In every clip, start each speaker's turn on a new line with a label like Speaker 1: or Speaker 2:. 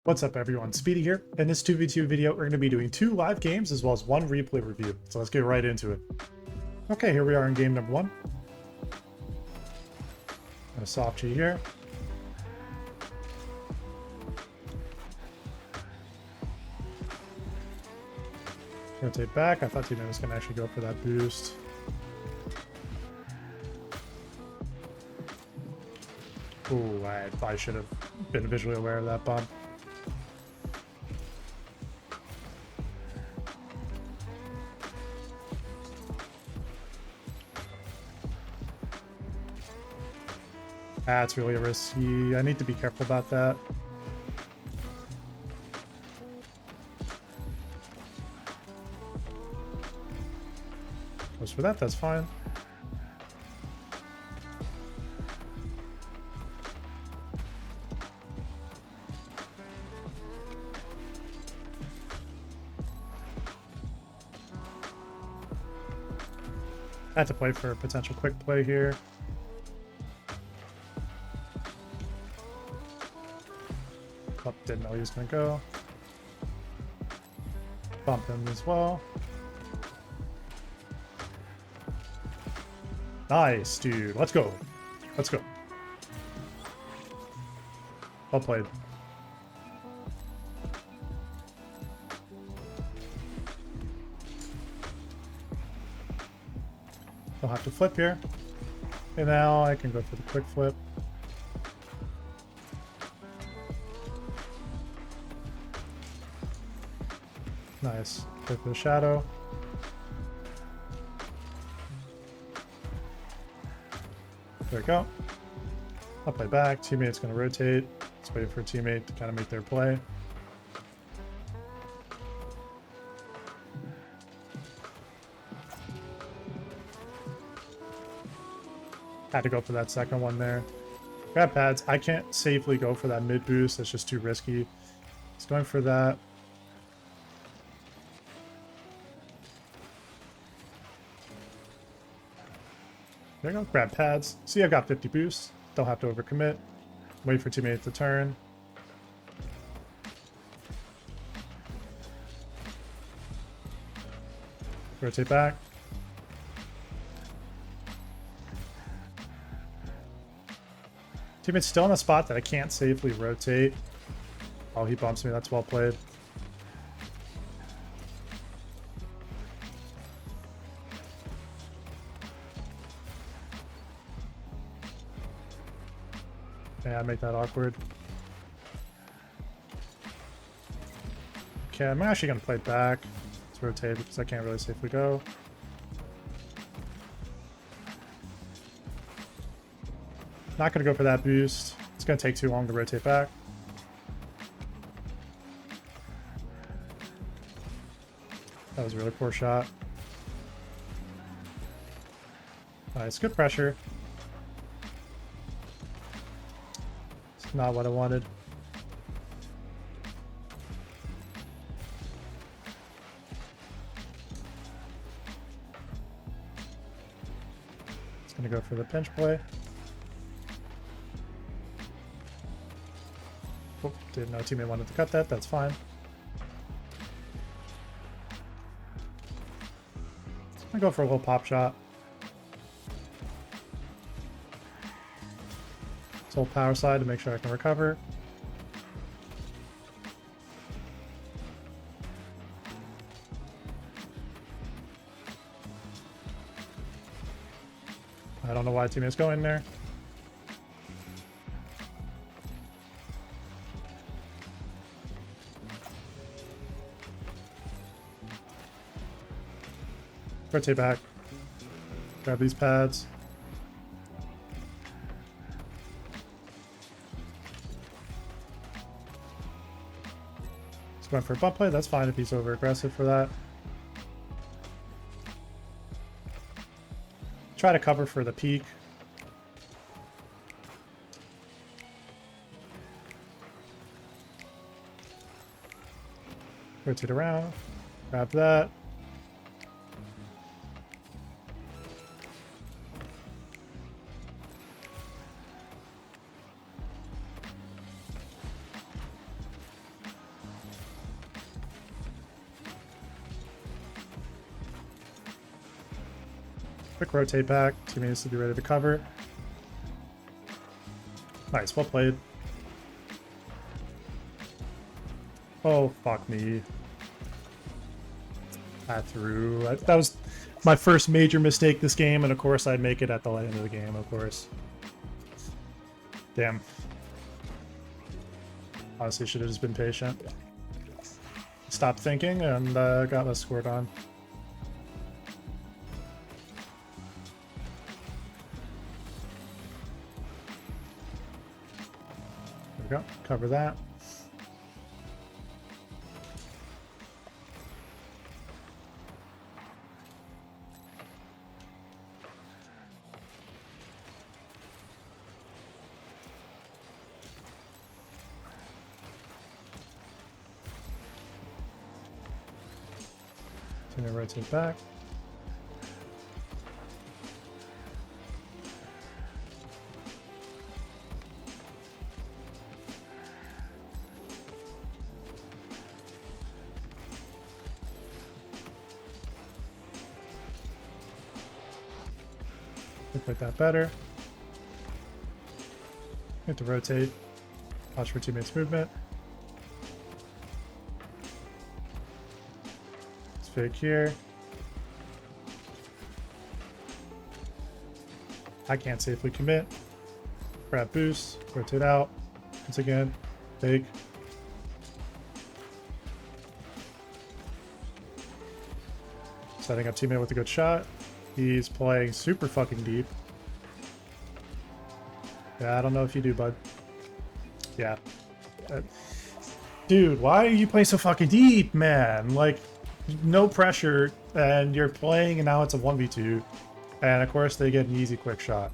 Speaker 1: What's up everyone, Speedy here. In this 2v2 video, we're going to be doing 2 live games as well as 1 replay review. So let's get right into it. Okay, here we are in game number 1. A soft G here. Rotate back. I thought teammate was going to actually go for that boost. Ooh, I probably should have been visually aware of that bump. That's really risky. I need to be careful about that. Goes for that, that's fine. I had to play for a potential quick play here. Oh, didn't know he was going to go. Bump him as well. Nice, dude. Let's go. Let's go. Well played. I'll have to flip here. And now I can go for the quick flip. Nice. Go for the shadow. There we go. I'll play back. Teammate's going to rotate. Let's wait for a teammate to kind of make their play. Had to go for that second one there. Grab pads. I can't safely go for that mid boost. That's just too risky. He's going for that. There you go. Grab pads. See, I've got 50 boosts. Don't have to overcommit. Wait for teammate to turn. Rotate back. Teammate's still in a spot that I can't safely rotate. Oh, he bumps me. That's well played. Yeah, I make that awkward. Okay, I'm actually going to play back. Let's rotate because I can't really safely go. Not going to go for that boost. It's going to take too long to rotate back. That was a really poor shot. Nice, good pressure. It's not what I wanted. It's going to go for the pinch play. Oh, didn't know teammate wanted to cut that. That's fine. I'm gonna go for a little pop shot. Let's hold power slide to make sure I can recover. I don't know why teammate's going there. Rotate back. Grab these pads. Just went for a bump play. That's fine if he's over aggressive for that. Try to cover for the peak. Rotate around. Grab that. Quick rotate back. 2 minutes to be ready to cover. Nice, well played. Oh, fuck me. I threw. That was my first major mistake this game, and of course I'd make it at the end of the game, of course. Damn. Honestly, should have just been patient. Stopped thinking and got us scored on. There we go. Cover that. So I'm gonna rotate back. Look like that better. Have to rotate. Watch for teammates' movement. It's fake here. I can't safely commit. Grab boost. Rotate out. Once again. Fake. Setting up teammate with a good shot. He's playing super fucking deep. Yeah, I don't know if you do, bud. Yeah. Dude, why are you playing so fucking deep, man? Like, no pressure, and you're playing, and now it's a 1v2. And of course, they get an easy quick shot.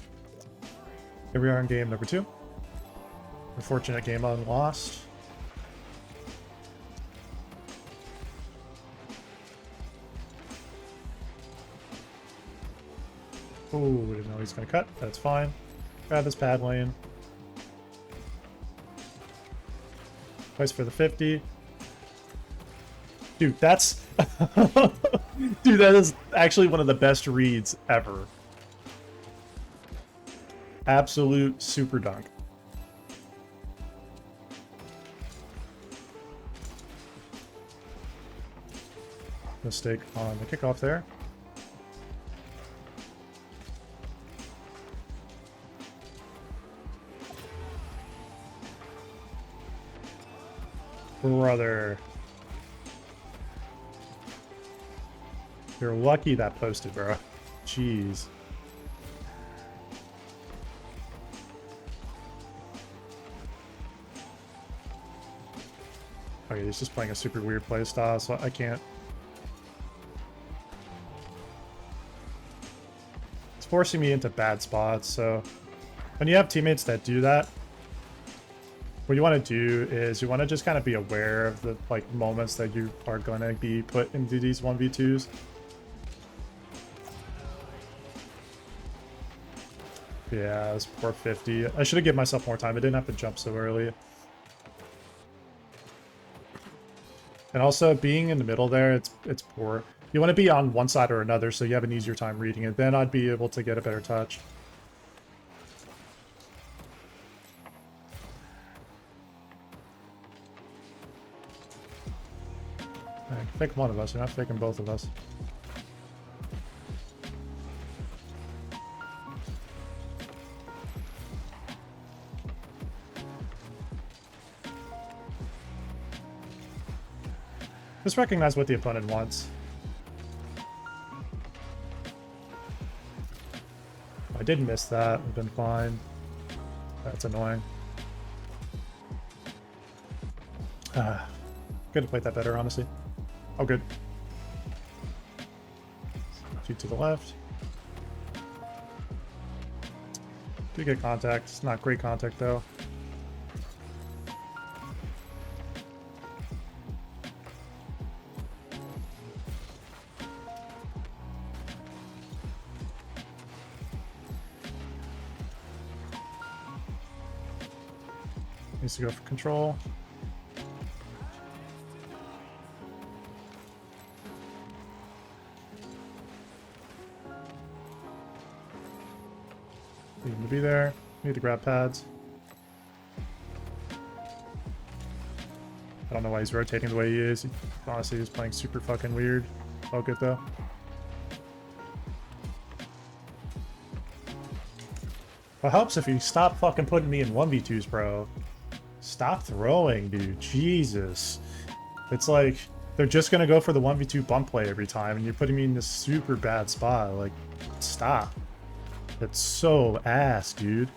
Speaker 1: Here we are in game number 2. Unfortunate game unlost. Oh, we didn't know he's gonna cut. That's fine. Grab this pad lane. Place for the 50. Dude, that's... Dude, that is actually one of the best reads ever. Absolute super dunk. Mistake on the kickoff there. Brother. You're lucky that posted, bro. Jeez. Okay, he's just playing a super weird playstyle, so I can't. It's forcing me into bad spots, so when you have teammates that do that, what you want to do is you want to just kind of be aware of the moments that you are going to be put into these 1v2s. Yeah, it's 450. I should have given myself more time. I didn't have to jump so early. And also, being in the middle there, it's poor. You want to be on one side or another so you have an easier time reading it. Then I'd be able to get a better touch. Right, fake one of us. You're not faking both of us. Just recognize what the opponent wants. I did miss that. I've been fine. That's annoying. Could have played that better, honestly. Oh, good. Few to the left. Do get contact. It's not great contact, though. Needs to go for control. Need him to be there. Need to grab pads. I don't know why he's rotating the way he is. Honestly, he's playing super fucking weird. All good though. What helps if you stop fucking putting me in 1v2s, bro. Stop throwing, dude. Jesus. It's like they're just gonna go for the 1v2 bump play every time, and you're putting me in this super bad spot. Like, stop. It's so ass, dude.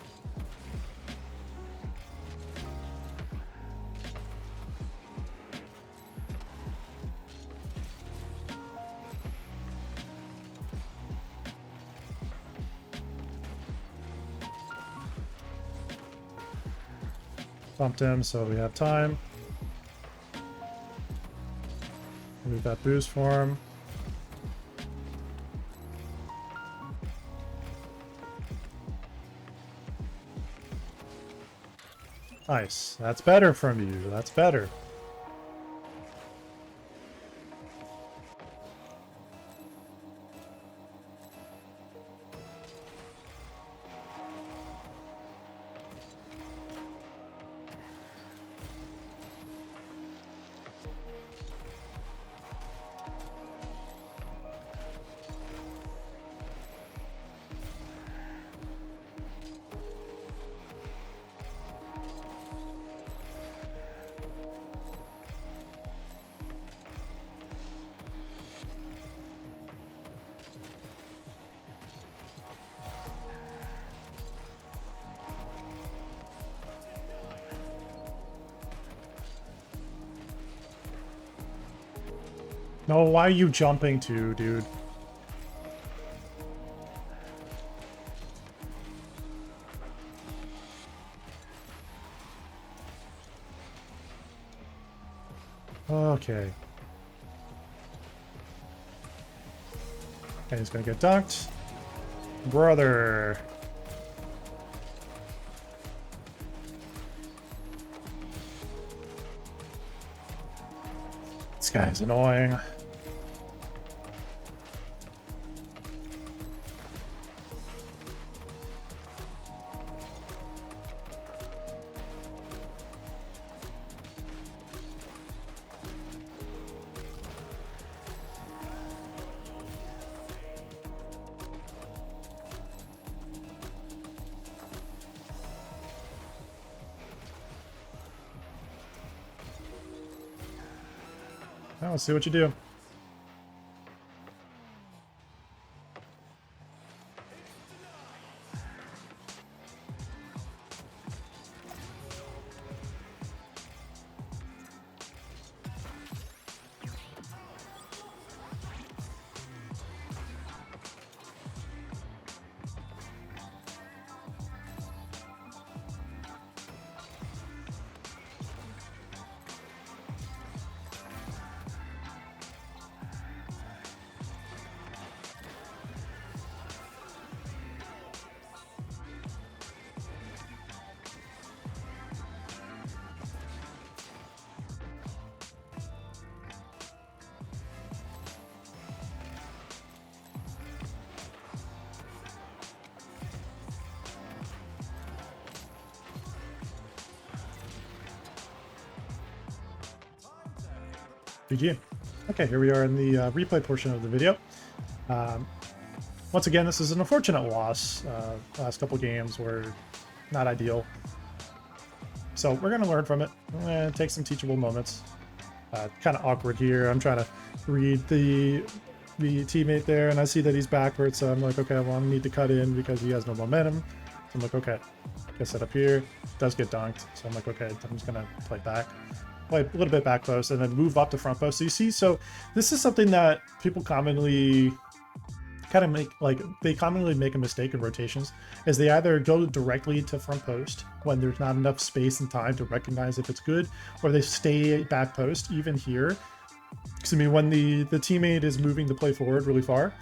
Speaker 1: Bumped him, so we have time. Move that boost for him. Nice. That's better from you. That's better. No, why are you jumping to, dude? Okay. Okay, he's gonna get dunked. Brother. This guy's annoying. Well, let's see what you do. GG. Okay, here we are in the replay portion of the video. Once again, this is an unfortunate loss. Last couple games were not ideal. So we're going to learn from it and take some teachable moments. Kind of awkward here. I'm trying to read the teammate there, and I see that he's backwards, so I'm like, okay, well, I need to cut in because he has no momentum. So I'm like, okay, get set up here. Does get dunked, so I'm like, okay, I'm just going to play back. Play a little bit back post and then move up to front post. So you see, so this is something that people commonly kind of make, like, they commonly make a mistake in rotations, is they either go directly to front post when there's not enough space and time to recognize if it's good, or they stay back post even here. Because I mean, when the teammate is moving the play forward really far,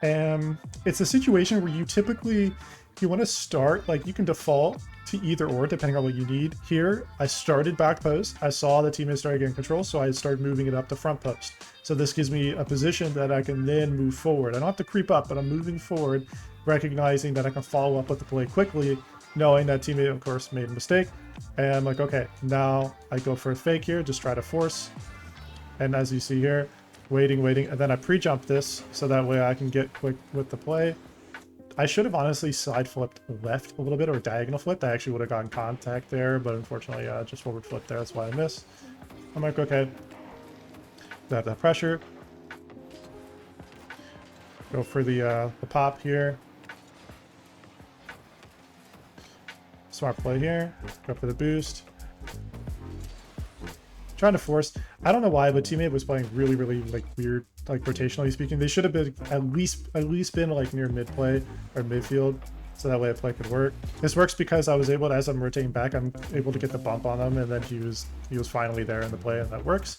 Speaker 1: it's a situation where you typically, you want to start, like, you can default to either or, depending on what you need. Here, I started back post. I saw the teammates started getting control, so I started moving it up to front post. So this gives me a position that I can then move forward. I don't have to creep up, but I'm moving forward, recognizing that I can follow up with the play quickly, knowing that teammate, of course, made a mistake. And I'm like, okay, now I go for a fake here, just try to force. And as you see here, waiting, and then I pre-jump this, so that way I can get quick with the play. I should have honestly side flipped left a little bit, or diagonal flipped. I actually would have gotten contact there, but unfortunately just forward flip there. That's why I missed. I'm like, okay. I have that pressure. Go for the pop here. Smart play here. Go for the boost. Trying to force. I don't know why, but teammate was playing really like weird, like rotationally speaking. They should have been at least been like near mid play or midfield, so that way a play could work. This works because I was able to, as I'm rotating back, I'm able to get the bump on him, and then he was finally there in the play, and that works.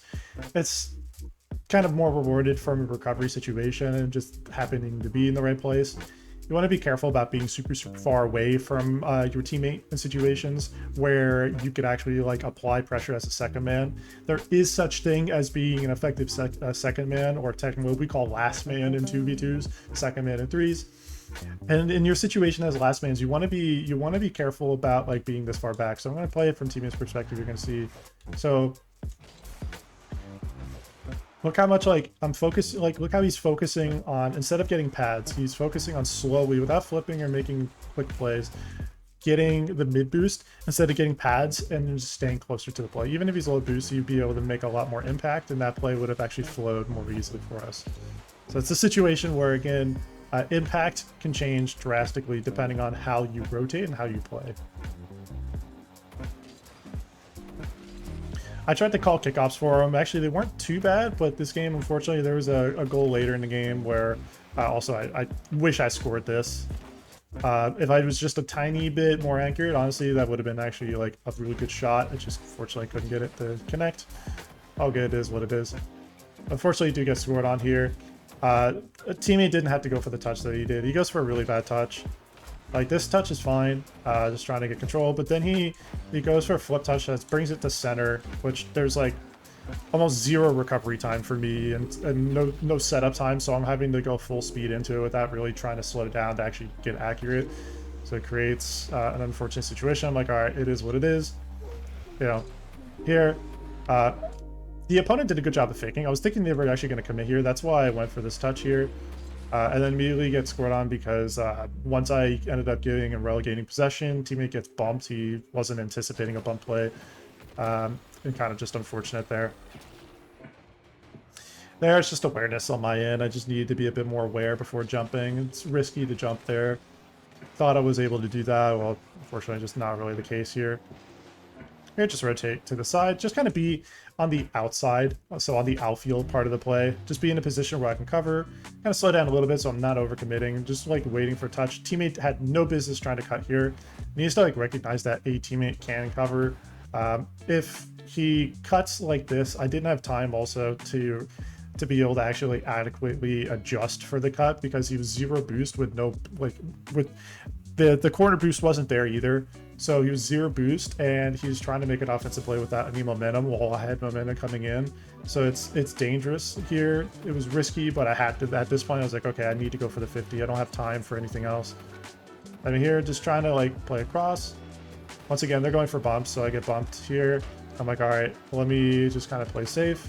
Speaker 1: It's kind of more rewarded from a recovery situation and just happening to be in the right place. You want to be careful about being super far away from your teammate in situations where you could actually like apply pressure as a second man. There is such thing as being an effective second man, or technically what we call last man in 2v2s, second man in 3s. And in your situation as last mans, you want to be careful about like being this far back. So I'm going to play it from teammate's perspective. You're going to see. So look how much like I'm focused, like look how he's focusing on, instead of getting pads, he's focusing on slowly, without flipping or making quick plays, getting the mid boost instead of getting pads and just staying closer to the play. Even if he's low boost, you'd be able to make a lot more impact, and that play would have actually flowed more easily for us. So it's a situation where, again, impact can change drastically depending on how you rotate and how you play. I tried to call kickoffs for them. Actually, they weren't too bad, but this game, unfortunately, there was a goal later in the game where also I wish I scored this. If I was just a tiny bit more accurate, honestly, that would have been actually like a really good shot. I just unfortunately couldn't get it to connect. All good, it is what it is. Unfortunately, you do get scored on here. A teammate didn't have to go for the touch that he did. He goes for a really bad touch. Like, this touch is fine, just trying to get control, but then he goes for a flip touch that brings it to center, which there's like almost zero recovery time for me, and no setup time, so I'm having to go full speed into it without really trying to slow it down to actually get accurate. So it creates an unfortunate situation. I'm like, all right, it is what it is. You know, here, the opponent did a good job of faking. I was thinking they were actually going to commit here. That's why I went for this touch here. And then immediately get scored on because once I ended up getting and relegating possession, teammate gets bumped. He wasn't anticipating a bump play. And kind of just unfortunate there. There's just awareness on my end. I just needed to be a bit more aware before jumping. It's risky to jump there. Thought I was able to do that. Well, unfortunately, just not really the case here. Here, just rotate to the side. Just kind of be on the outside, so on the outfield part of the play. Just be in a position where I can cover. Kind of slow down a little bit so I'm not overcommitting. Just like waiting for touch. Teammate had no business trying to cut here. He needs to like recognize that a teammate can cover. If he cuts like this, I didn't have time also to be able to actually adequately adjust for the cut because he was zero boost with no like with the corner boost wasn't there either. So he was zero boost, and he was trying to make an offensive play without any momentum while I had momentum coming in. So it's dangerous here. It was risky, but I had to, at this point, I was like, okay, I need to go for the 50. I don't have time for anything else. I mean, here, just trying to like play across. Once again, they're going for bumps, so I get bumped here. I'm like, all right, let me just kind of play safe.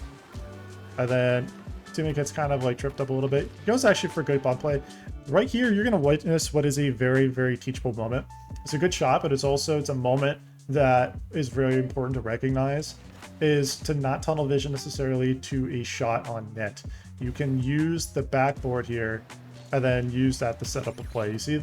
Speaker 1: And then teammate gets kind of like tripped up a little bit. He goes actually for good bump play. Right here, you're going to witness what is a very, very teachable moment. It's a good shot, but it's a moment that is very important to recognize, is to not tunnel vision necessarily to a shot on net. You can use the backboard here and then use that to set up a play. You see,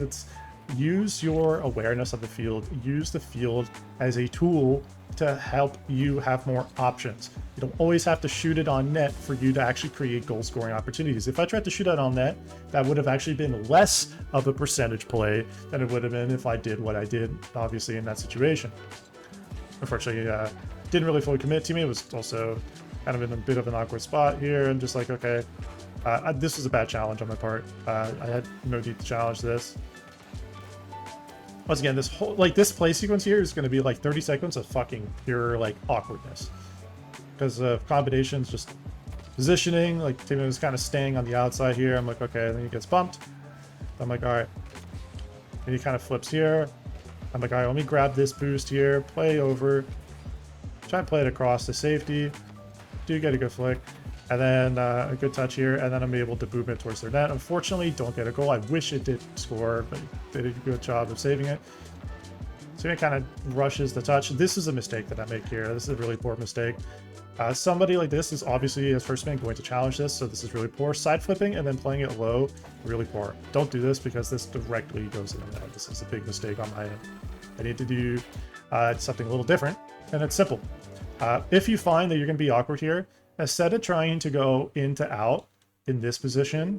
Speaker 1: use your awareness of the field, use the field as a tool to help you have more options. You don't always have to shoot it on net for you to actually create goal scoring opportunities. If I tried to shoot it on net, that would have actually been less of a percentage play than it would have been if I did what I did, obviously, in that situation. Unfortunately, didn't really fully commit. Teammate was also kind of in a bit of an awkward spot here, and just like, okay, this was a bad challenge on my part. I had no need to challenge this. Once again, this whole, like, this play sequence here is going to be like 30 seconds of fucking pure, like, awkwardness. Because of combinations, just positioning, like, Timmy was kind of staying on the outside here. I'm like, okay, and then he gets bumped. I'm like, all right. And he kind of flips here. I'm like, all right, let me grab this boost here, play over, try and play it across to safety. Do get a good flick. And then a good touch here, and then I'm able to boom it towards their net. Unfortunately, don't get a goal. I wish it did score, but they did a good job of saving it. So he kind of rushes the touch. This is a mistake that I make here. This is a really poor mistake. Somebody like this is obviously, as first man, going to challenge this, so this is really poor. Side flipping and then playing it low, really poor. Don't do this because this directly goes in the net. This is a big mistake on my end. I need to do something a little different, and it's simple. If you find that you're going to be awkward here, instead of trying to go into out in this position,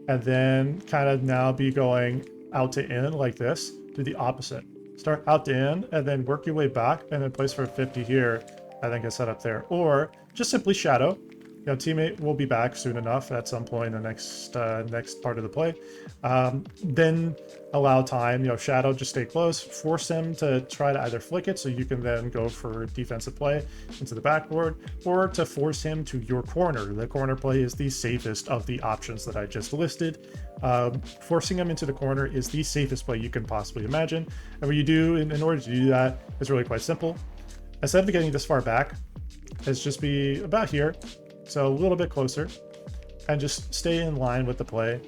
Speaker 1: and then kind of now be going out to in like this, do the opposite. Start out to in, and then work your way back, and then place for 50 here, and then get set up there. Or just simply shadow. You know, teammate will be back soon enough at some point in the next part of the play. Then allow time, you know, shadow, just stay close, force him to try to either flick it so you can then go for defensive play into the backboard, or to force him to your corner. The corner play is the safest of the options that I just listed. Forcing him into the corner is the safest play you can possibly imagine. And what you do in order to do that is really quite simple. Instead of getting this far back, is just be about here, so a little bit closer, and just stay in line with the play.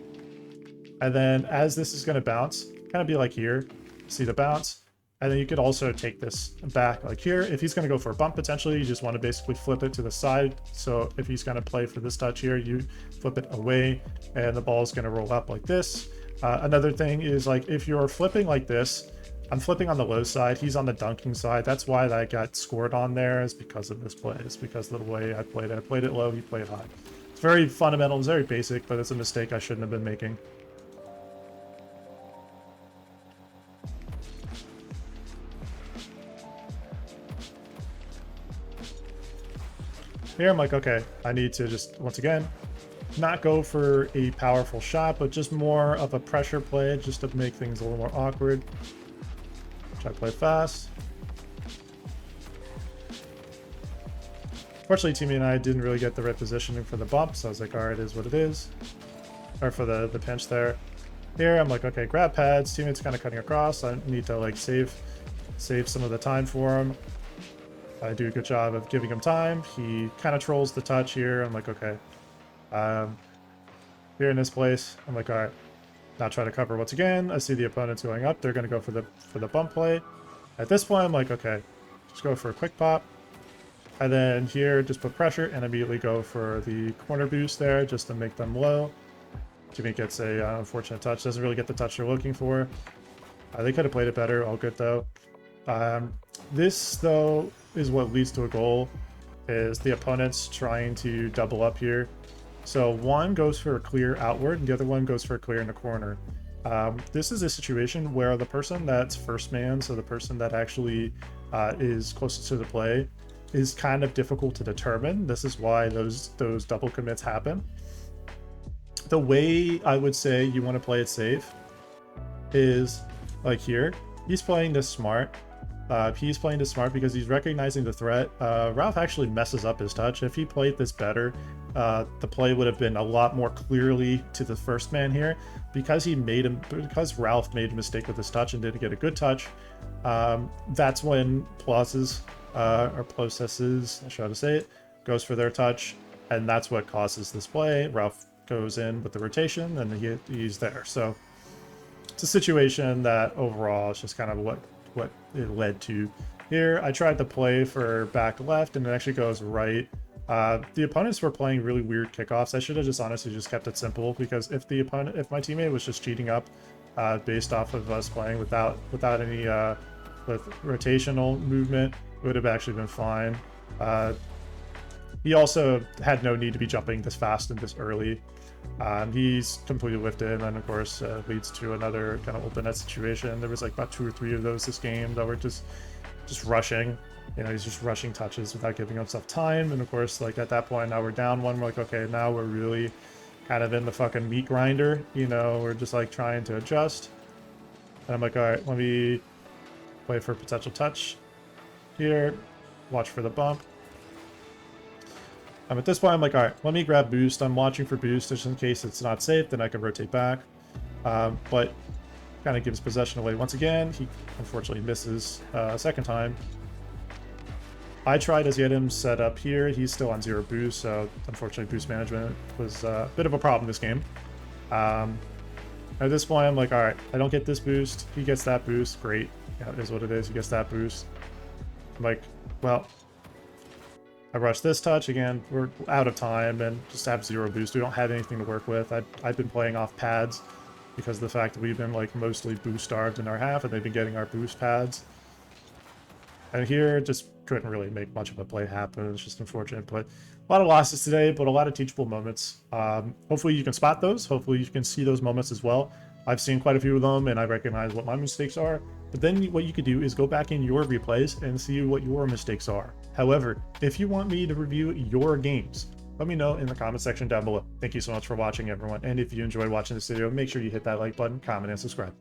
Speaker 1: And then as this is going to bounce, kind of be like here, see the bounce, and then you could also take this back like here. If he's going to go for a bump, potentially, you just want to basically flip it to the side. So if he's going to play for this touch here, you flip it away, and the ball is going to roll up like this. Another thing is, like, if you're flipping like this, I'm flipping on the low side, he's on the dunking side. That's why that got scored on there, is because of this play. It's because of the way I played it. I played it low, he played high. It's very fundamental, it's very basic, but it's a mistake I shouldn't have been making. Here I'm like, okay, I need to just, once again, not go for a powerful shot, but just more of a pressure play, just to make things a little more awkward. Try to play fast. Fortunately, Timmy and I didn't really get the right positioning for the bump, so I was like, alright, it is what it is. Or for the pinch there. Here, I'm like, okay, grab pads. Teammate's kind of cutting across. I need to, like, save some of the time for him. I do a good job of giving him time. He kind of trolls the touch here. I'm like, okay. Here in this place, I'm like, alright. Now try to cover once again. I see the opponent's going up. They're going to go for the bump play. At this point, I'm like, okay, just go for a quick pop. And then here, just put pressure and immediately go for the corner boost there just to make them low. Jimmy gets a unfortunate touch. Doesn't really get the touch they're looking for. They could have played it better. All good, though. This, though, is what leads to a goal, is the opponent's trying to double up here. So one goes for a clear outward, and the other one goes for a clear in the corner. This is a situation where the person that's first man, so the person that actually is closest to the play, is kind of difficult to determine. This is why those double commits happen. The way I would say you want to play it safe is like here. He's playing this smart. He's playing this smart because he's recognizing the threat. Ralph actually messes up his touch. If he played this better, the play would have been a lot more clearly to the first man here. Because Ralph made a mistake with his touch and didn't get a good touch, that's when processes, I should to say it, goes for their touch, and that's what causes this play. Ralph goes in with the rotation, and he's there. So it's a situation that overall is just kind of what it led to here. I tried to play for back left, and it actually goes right. The opponents were playing really weird kickoffs. I should have just honestly just kept it simple, because if my teammate was just cheating up based off of us playing without any with rotational movement, it would have actually been fine. He also had no need to be jumping this fast and this early. He's completely lifted, and then of course leads to another kind of open net situation. There was like about 2 or 3 of those this game that were just rushing. You know, he's just rushing touches without giving himself time. And of course, like at that point, now we're down 1. We're like, okay, now we're really kind of in the fucking meat grinder. You know, we're just like trying to adjust. And I'm like, all right, let me wait for potential touch here. Watch for the bump. At this point, I'm like, all right, let me grab boost. I'm watching for boost just in case it's not safe, then I can rotate back. But kind of gives possession away once again. He unfortunately misses a second time. I tried to get him set up here. He's still on 0 boost, so unfortunately boost management was a bit of a problem this game. At this point, I'm like, all right, I don't get this boost. He gets that boost. Great. Yeah, it is what it is. He gets that boost. I'm like, well, I rush this touch. Again, we're out of time and just have 0 boost. We don't have anything to work with. I've been playing off pads because of the fact that we've been like mostly boost starved in our half and they've been getting our boost pads. And here, just couldn't really make much of a play happen. It's just unfortunate, but a lot of losses today, but a lot of teachable moments. Hopefully you can spot those. Hopefully you can see those moments as well. I've seen quite a few of them and I recognize what my mistakes are. But then what you could do is go back in your replays and see what your mistakes are. However, if you want me to review your games, let me know in the comment section down below. Thank you so much for watching, everyone. And if you enjoyed watching this video, make sure you hit that like button, comment, and subscribe.